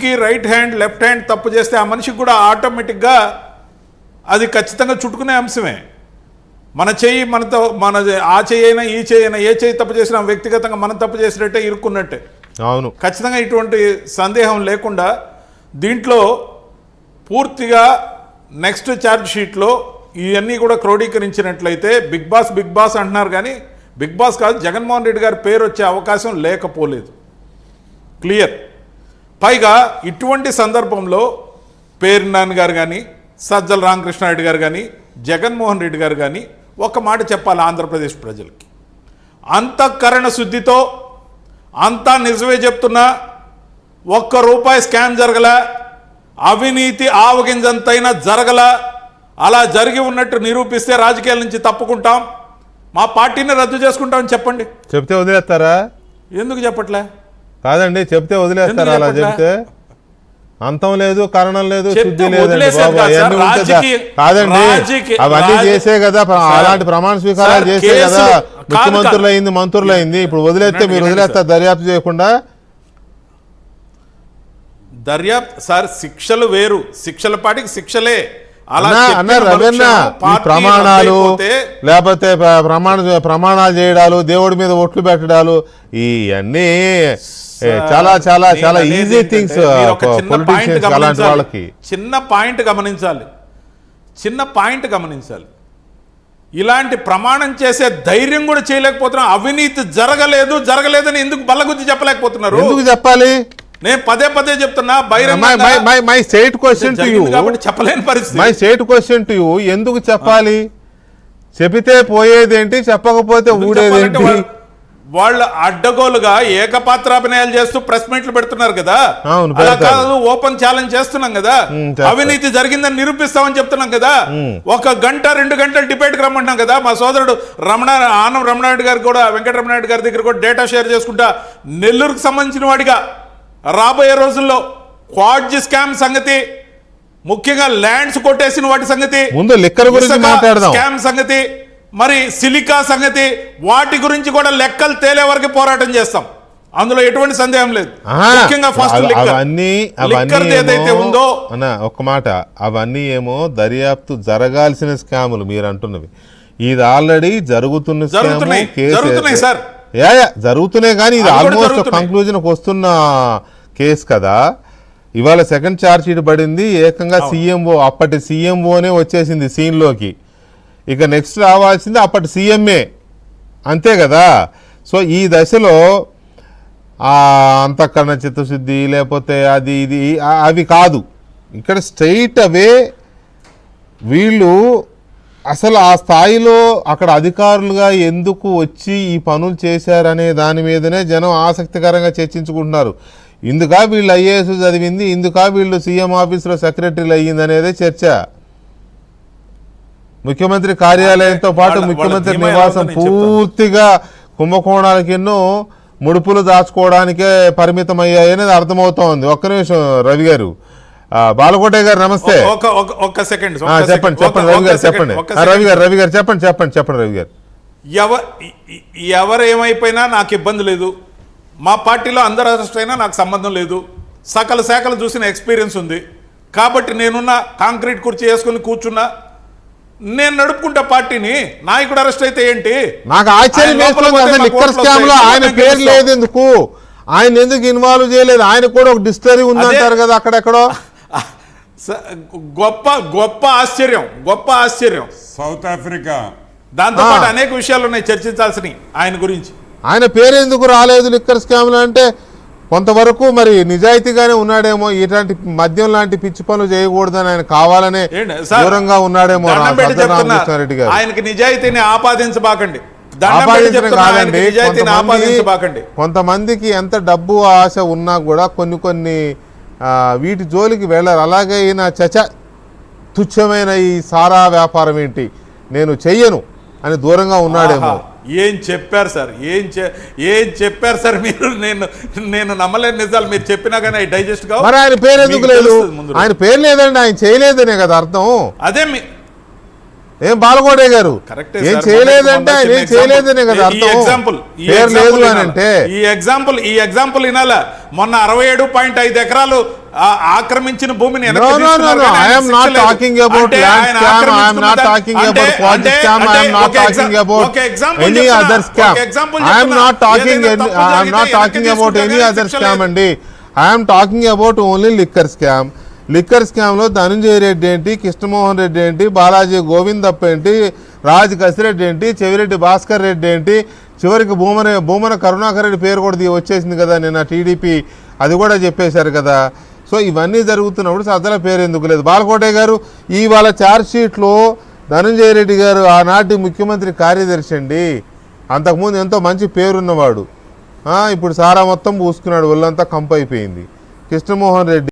మనిషికి right hand left hand తప్పు చేస్తే ఆ మనిషికి కూడా ఆటోమేటిక్గా అది ఖచ్చితంగా చుట్టుకునే అంశమే. మన చెయ్యి మనతో మన ఆ చెయ్యైనా ఈ చెయ్యైనా ఏ చెయ్యి తప్పు చేసినా వ్యక్తిగతంగా మనం తప్పు చేసినట్టే ఇరుక్కున్నట్టే. అవును, ఖచ్చితంగా ఇటువంటి సందేహం లేకుండా దీంట్లో పూర్తిగా నెక్స్ట్ ఛార్జ్ షీట్లో ఇవన్నీ కూడా క్రోడీకరించినట్లయితే బిగ్ బాస్ అంటున్నారు, కానీ బిగ్ బాస్ కాదు, జగన్మోహన్ రెడ్డి గారి పేరు వచ్చే అవకాశం లేకపోలేదు. క్లియర్. పైగా ఇటువంటి సందర్భంలో పేర్నాని గారు కానీ సజ్జల రామకృష్ణారెడ్డి గారు కానీ జగన్మోహన్ రెడ్డి గారు కానీ ఒక మాట చెప్పాలి ఆంధ్రప్రదేశ్ ప్రజలకి. అంతఃకరణ శుద్ధితో అంతా నిజమే చెప్తున్నా, ₹1 స్కామ్ జరగల, అవినీతి ఆవగింజంతైనా జరగల, అలా జరిగి ఉన్నట్టు నిరూపిస్తే రాజకీయాల నుంచి తప్పుకుంటాం, మా పార్టీని రద్దు చేసుకుంటామని చెప్పండి. చెప్తే వదిలేస్తారా? ఎందుకు చెప్పట్లే? కాదండి, చెప్తే వదిలేస్తారా? అలా చెప్తే అంతం లేదు, కారణం లేదు, శుద్ధి లేదండి బాబు. కాదండి, అవన్నీ చేసే కదా, అలాంటి ప్రమాణ స్వీకారాలు చేసే కదా ముఖ్యమంత్రులైంది, మంత్రులైంది. ఇప్పుడు వదిలేస్తే మీరు వదిలేస్తారు దర్యాప్తు చేయకుండా? దర్యాప్తు సార్, శిక్షలు వేరు, శిక్షల పాటికి శిక్షలే. ప్రమాణాలు లేకపోతే ప్రమాణాలు చేయడాలు, దేవుడి మీద ఒట్లు పెట్టడాలు, ఇవన్నీ చాలా చాలా చాలా ఈజీ థింగ్స్ పొలిటీషియన్స్ అలాంటి వాళ్ళకి. చిన్న పాయింట్ గమనించాలి. ఇలాంటి ప్రమాణం చేసే ధైర్యం కూడా చేయలేకపోతున్నాం. అవినీతి జరగలేదని ఎందుకు బల్లగుద్ది చెప్పలేకపోతున్నారు? ఎందుకు చెప్పాలి? నేను పదే చెప్తున్నా, my straight question to you, చెప్పలేని పరిస్థితి. My straight question to you, ఎందుకు చెప్పాలి? చెబితే పోయేదేంటి, చెప్పకపోతే ఊడేదేంటి? వాళ్ళు అడ్డగోలుగా ఏకపాత్రాభినయాలు చేస్తూ ప్రెస్ మీట్లు పెడుతున్నారు కదా, అలా కాదు, ఓపెన్ ఛాలెంజ్ చేస్తున్నాం కదా, అవినీతి జరిగిందని నిరూపిస్తామని చెప్తున్నాం కదా, 1 గంట 2 గంటలు డిబేట్కి రమ్మంటున్నాం కదా. మా సోదరుడు ఆనం రమణారెడ్డి గారు కూడా, వెంకటరమణారెడ్డి గారి దగ్గర కూడా డేటా షేర్ చేసుకుంటా, నెల్లూరుకు సంబంధించిన వాడిగా రాబోయే రోజుల్లో క్వాడ్జీ స్కామ్ సంగతి, ముఖ్యంగా ల్యాండ్స్ కొట్టేసిన వాటి సంగతి, ముందు లిక్కర్ గురించి మాట్లాడదాం, స్కామ్ సంగతి, మరి సిలికా సంగతి, వాటి గురించి కూడా లెక్కలు తేలే వరకు పోరాటం చేస్తాం. అందులో ఎటువంటి సందేహం లేదు. ముఖ్యంగా ఫస్ట్ లిక్కర్ ఏదైతే ఉందో, ఒక మాట, అవన్నీ ఏమో దర్యాప్తు జరగాల్సిన స్కాములు మీరు అంటున్నవి. ఇది ఆల్రెడీ జరుగుతున్నాయి సార్, జరుగుతున్నాయి, కానీ ఇది ఆల్మోస్ట్ కంక్లూజన్కి వస్తున్న కేసు కదా. ఇవాళ సెకండ్ ఛార్జ్ షీట్ పడింది, ఏకంగా సీఎంఓ, అప్పటి సీఎంఓనే వచ్చేసింది సీన్లోకి. ఇక నెక్స్ట్ రావాల్సింది అప్పటి సీఎంఏ, అంతే కదా. సో ఈ దశలో అంతఃకరణ చిత్తశుద్ధి లేకపోతే అది ఇది అవి కాదు. ఇక్కడ స్ట్రైట్ అవే వీళ్ళు అసలు ఆ స్థాయిలో అక్కడ అధికారులుగా ఎందుకు వచ్చి ఈ పనులు చేశారనే దాని మీదనే జనం ఆసక్తికరంగా చర్చించుకుంటున్నారు. ఇందుకా వీళ్ళు ఐఏఎస్ చదివింది, ఇందుకా వీళ్ళు సీఎం ఆఫీసులో సెక్రటరీలు అయ్యింది అనేదే చర్చ. ముఖ్యమంత్రి కార్యాలయంతో పాటు ముఖ్యమంత్రి నివాసం పూర్తిగా కుంభకోణాలకు ఎన్నో ముడుపులు దాచుకోవడానికే పరిమితం అయ్యాయనేది అర్థమవుతోంది. ఒక్క నిమిషం రవి గారు, బాలకోటయ్య గారు నమస్తే. చెప్పండి రవి గారు, చెప్పండి రవి గారు చెప్పండి రవి గారు. ఎవరు ఏమైపోయినా నాకు ఇబ్బంది లేదు, మా పార్టీలో అందరు అరెస్ట్ అయినా నాకు సంబంధం లేదు, సకల శాఖలు చూసిన ఎక్స్పీరియన్స్ ఉంది కాబట్టి నేనున్న కాంక్రీట్ కుర్చీ వేసుకుని కూర్చున్నా, నేను నడుపుకుంటా పార్టీని. నాయకుడు అరెస్ట్ అయితే ఏంటి? నాకు ఆశ్చర్యం ఆయన పేరు లేదు ఎందుకు, ఆయన ఎందుకు ఇన్వాల్వ్ చేయలేదు? ఆయన కూడా ఒక డిస్టరీ ఉందంటారు కదా అక్కడెక్కడో. గొప్ప ఆశ్చర్యం. సౌత్ ఆఫ్రికా, దాంతో పాటు అనేక విషయాలు ఉన్నాయి చర్చించాల్సినవి ఆయన గురించి. ఆయన పేరు ఎందుకు రాలేదు లిక్కర్ స్కామ్ అంటే కొంతవరకు మరి నిజాయితీగానే ఉన్నాడేమో, ఇలాంటి మద్యం లాంటి పిచ్చి పనులు చేయకూడదని ఆయన కావాలనే దూరంగా ఉన్నాడేమో. ఆయనకి నిజాయితీని ఆపాదించబాకండి. కొంతమందికి ఎంత డబ్బు ఆశ ఉన్నా కూడా కొన్ని వీటి జోలికి వెళ్ళరు. అలాగే ఈయన తుచ్చమైన ఈ సారా వ్యాపారం ఏంటి, నేను చెయ్యను అని దూరంగా ఉన్నాడేమో. ఏం చెప్పారు సార్ మీరు? నేను నమ్మలేని నిజాలు మీరు చెప్పినా కానీ డైజెస్ట్ కావు. మరి ఆయన పేరు ఎందుకు లేదు? ఆయన పేరు లేదండి, ఆయన చేయలేదనే కదా అర్థం. అదే ఏం బాలకోటయ్య గారు ఏం చేయలేదంటే ఆయన ఏం చేయలేదనే కదా అర్థం. పేరు లేదు అని అంటే ఈ ఎగ్జాంపుల్ వినాలా? మొన్న 67.5 ఎకరాలు ఆక్రమించిన భూమిని No, no, no, no. I am not talking about land scam. I am not talking about quality scam. I am not talking about any other scam. I am not talking about any other scam అండి. I am talking about only liquor scam. Liquor స్కామ్లో ధనంజయ రెడ్డి ఏంటి, కృష్ణమోహన్ రెడ్డి ఏంటి, బాలాజీ గోవిందప్ప ఏంటి, రాజ్ కసిరెడ్డి ఏంటి, చెవిరెడ్డి భాస్కర్ రెడ్డి ఏంటి, చివరికి భూమన కరుణాకర్ రెడ్డి పేరు కూడా వచ్చేసింది కదా నిన్న టీడీపీ, అది కూడా చెప్పేశారు కదా. సో ఇవన్నీ జరుగుతున్నప్పుడు సజ్జల పేరు ఎందుకు లేదు? బాలకోటే గారు ఇవాళ ఛార్జ్షీట్లో ధనంజయ రెడ్డి గారు ఆనాటి ముఖ్యమంత్రి కార్యదర్శి అండి, అంతకుముందు ఎంతో మంచి పేరున్నవాడు. ఇప్పుడు సారా మొత్తం పూసుకున్నాడు, ఒళ్ళంతా కంపు అయిపోయింది. కృష్ణమోహన్ రెడ్డి